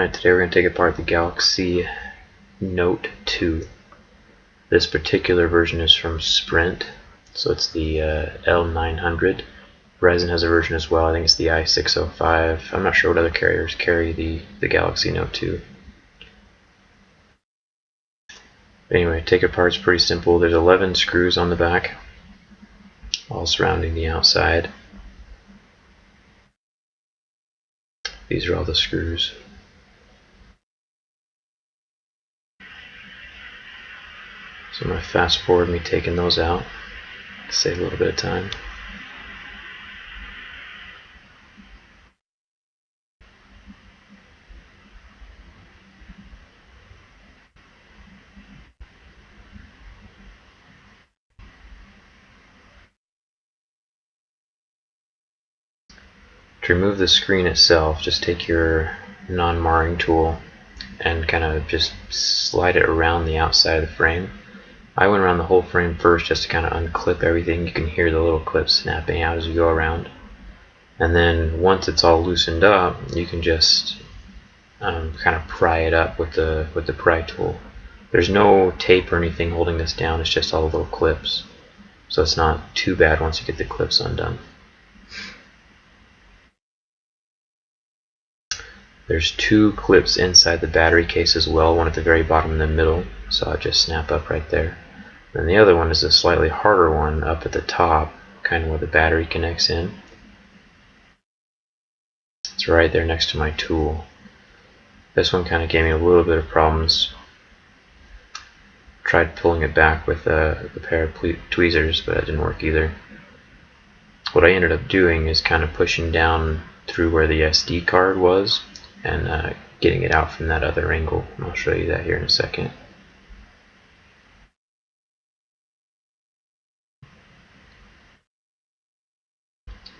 Alright, today we're going to take apart the Galaxy Note 2. This particular version is from Sprint, so it's the L900. Verizon has a version as well. I think it's the i605. I'm not sure what other carriers carry the Galaxy Note 2. Anyway, take it apart is pretty simple. There's 11 screws on the back, all surrounding the outside. These are all the screws. So I'm going to fast forward me taking those out to save a little bit of time. To remove the screen itself, just take your non-marring tool and kind of just slide it around the outside of the frame. I went around the whole frame first just to kind of unclip everything. You can hear the little clips snapping out as you go around. And then once it's all loosened up, you can just kind of pry it up with the pry tool. There's no tape or anything holding this down, it's just all the little clips. So it's not too bad once you get the clips undone. There's two clips inside the battery case as well, one at the very bottom and the middle, so I'll just snap up right there. Then the other one is a slightly harder one up at the top, kind of where the battery connects in. It's right there next to my tool. This one kind of gave me a little bit of problems. Tried pulling it back with a pair of tweezers, but that didn't work either. What I ended up doing is kind of pushing down through where the SD card was and getting it out from that other angle. I'll show you that here in a second.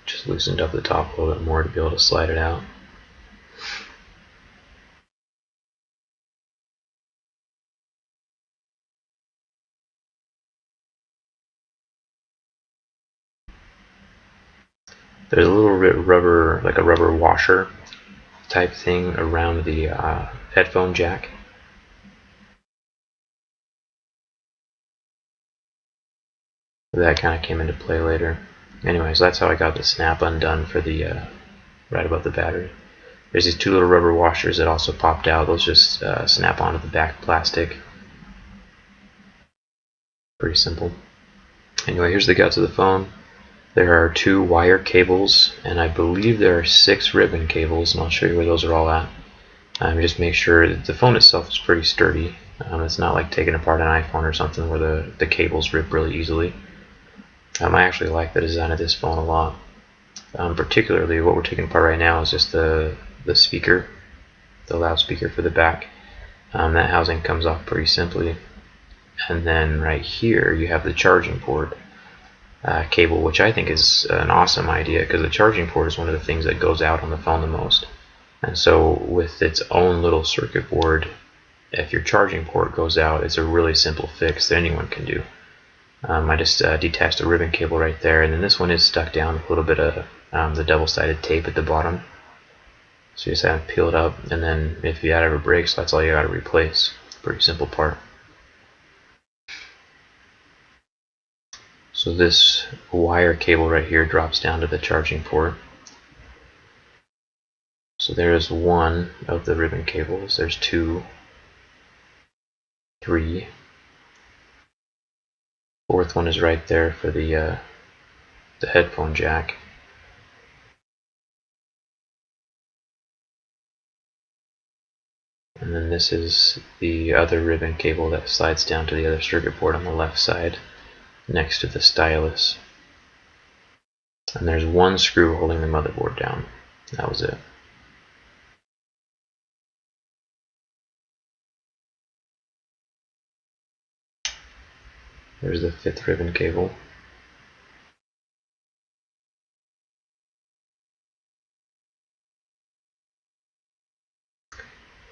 Just loosened up the top a little bit more to be able to slide it out. There's a little bit rubber, like a rubber washer type thing around the headphone jack. That kind of came into play later. Anyways, that's how I got the snap undone for the right above the battery. There's these two little rubber washers that also popped out. Those just snap onto the back plastic. Pretty simple. Anyway, here's the guts of the phone. There are two wire cables, and I believe there are 6 ribbon cables, and I'll show you where those are all at. Just make sure that the phone itself is pretty sturdy. It's not like taking apart an iPhone or something where the cables rip really easily. I actually like the design of this phone a lot. Particularly what we're taking apart right now is just the speaker, the loudspeaker for the back. That housing comes off pretty simply. And then right here you have the charging port cable, which I think is an awesome idea because the charging port is one of the things that goes out on the phone the most. And so with its own little circuit board, if your charging port goes out, it's a really simple fix that anyone can do. I just detached the ribbon cable right there, and then this one is stuck down with a little bit of the double-sided tape at the bottom. So you just have to peel it up, and then if that ever breaks, that's all you got to replace. Pretty simple part. So this wire cable right here drops down to the charging port. So there's one of the ribbon cables. There's 2, 3. Fourth one is right there for the headphone jack. And then this is the other ribbon cable that slides down to the other circuit board on the left side next to the stylus. And there's one screw holding the motherboard down. That was it. There's the 5th ribbon cable.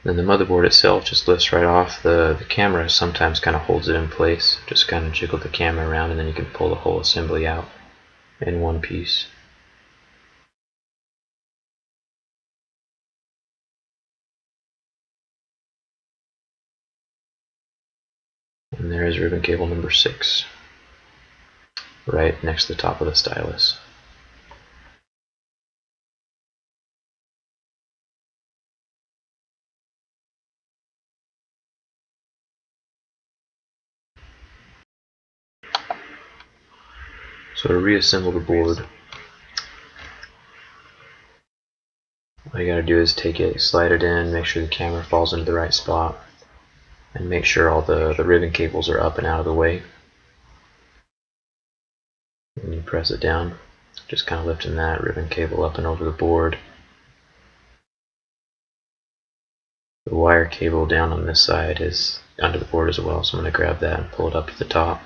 Then the motherboard itself just lifts right off. The camera sometimes kind of holds it in place. Just kind of jiggle the camera around and then you can pull the whole assembly out in one piece. And there is ribbon cable number 6, right next to the top of the stylus. So to reassemble the board, all you gotta do is take it, slide it in, make sure the camera falls into the right spot, and make sure all the ribbon cables are up and out of the way. When you press it down, just kind of lifting that ribbon cable up and over the board. The wire cable down on this side is under the board as well, so I'm going to grab that and pull it up to the top.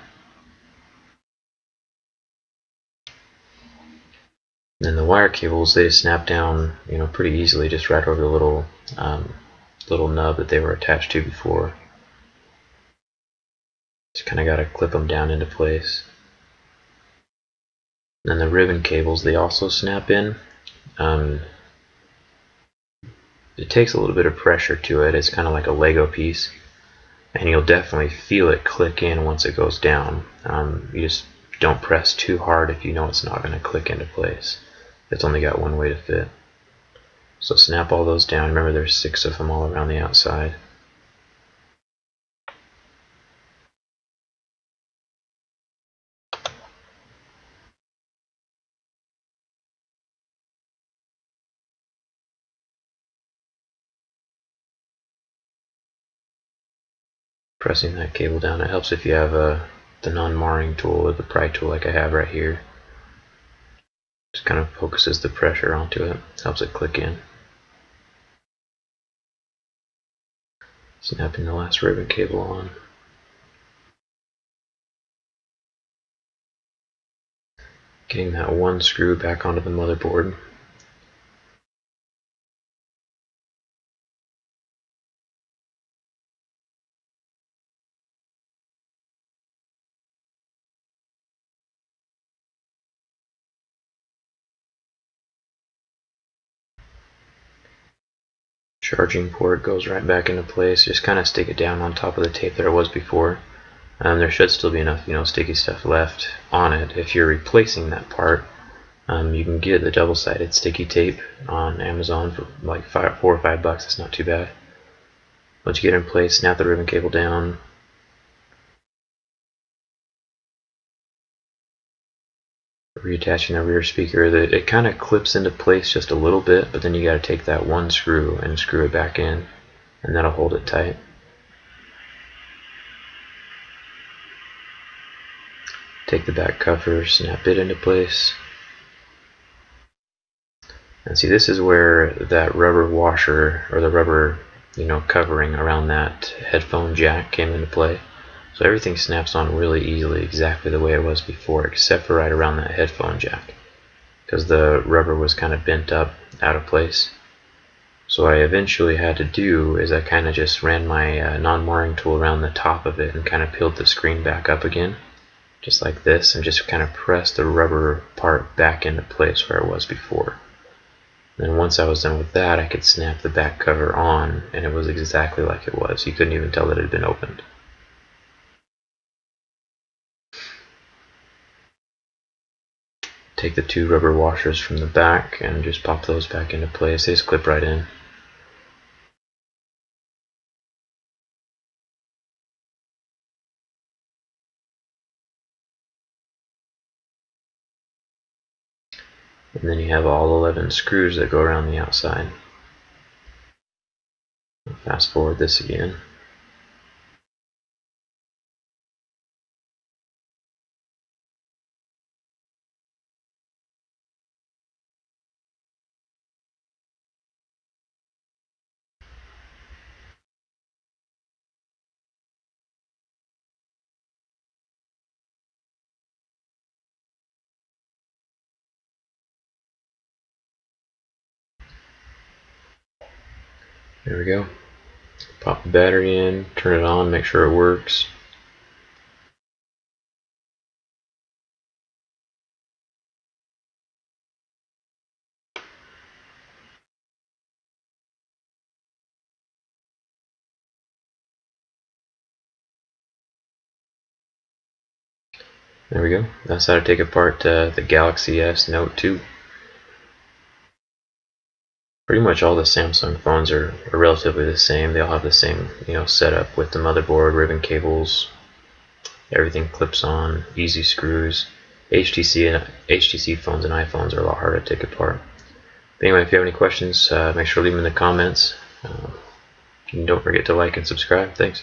And the wire cables, they snap down, pretty easily, just right over the little nub that they were attached to before. Just kind of got to clip them down into place. And then the ribbon cables, they also snap in. It takes a little bit of pressure to it. It's kind of like a Lego piece, and you'll definitely feel it click in once it goes down. You just don't press too hard if you know it's not going to click into place. It's only got one way to fit. So snap all those down. Remember, there's 6 of them all around the outside. Pressing that cable down, it helps if you have the non-marring tool or the pry tool like I have right here. Just kind of focuses the pressure onto it, helps it click in. Snapping the last ribbon cable on. Getting that one screw back onto the motherboard. Charging port goes right back into place. Just kind of stick it down on top of the tape that it was before. There should still be enough, sticky stuff left on it. If you're replacing that part, you can get the double-sided sticky tape on Amazon for like $4 or $5. It's not too bad. Once you get in place, snap the ribbon cable down. Reattaching the rear speaker, it kind of clips into place just a little bit, but then you got to take that one screw and screw it back in, and that'll hold it tight. Take the back cover, snap it into place. And see, this is where that rubber washer, or the rubber, covering around that headphone jack came into play. So everything snaps on really easily, exactly the way it was before, except for right around that headphone jack, because the rubber was kind of bent up, out of place. So what I eventually had to do is I kind of just ran my non-marring tool around the top of it and kind of peeled the screen back up again, just like this, and just kind of pressed the rubber part back into place where it was before. Then once I was done with that, I could snap the back cover on, and it was exactly like it was. You couldn't even tell that it had been opened. Take the 2 rubber washers from the back and just pop those back into place. They just clip right in. And then you have all 11 screws that go around the outside. Fast forward this again. There we go. Pop the battery in, turn it on, make sure it works. There we go. That's how to take apart the Galaxy S Note 2. Pretty much all the Samsung phones are relatively the same. They all have the same, setup with the motherboard, ribbon cables, everything clips on, easy screws. HTC phones and iPhones are a lot harder to take apart. But anyway, if you have any questions, make sure to leave them in the comments. And don't forget to like and subscribe. Thanks.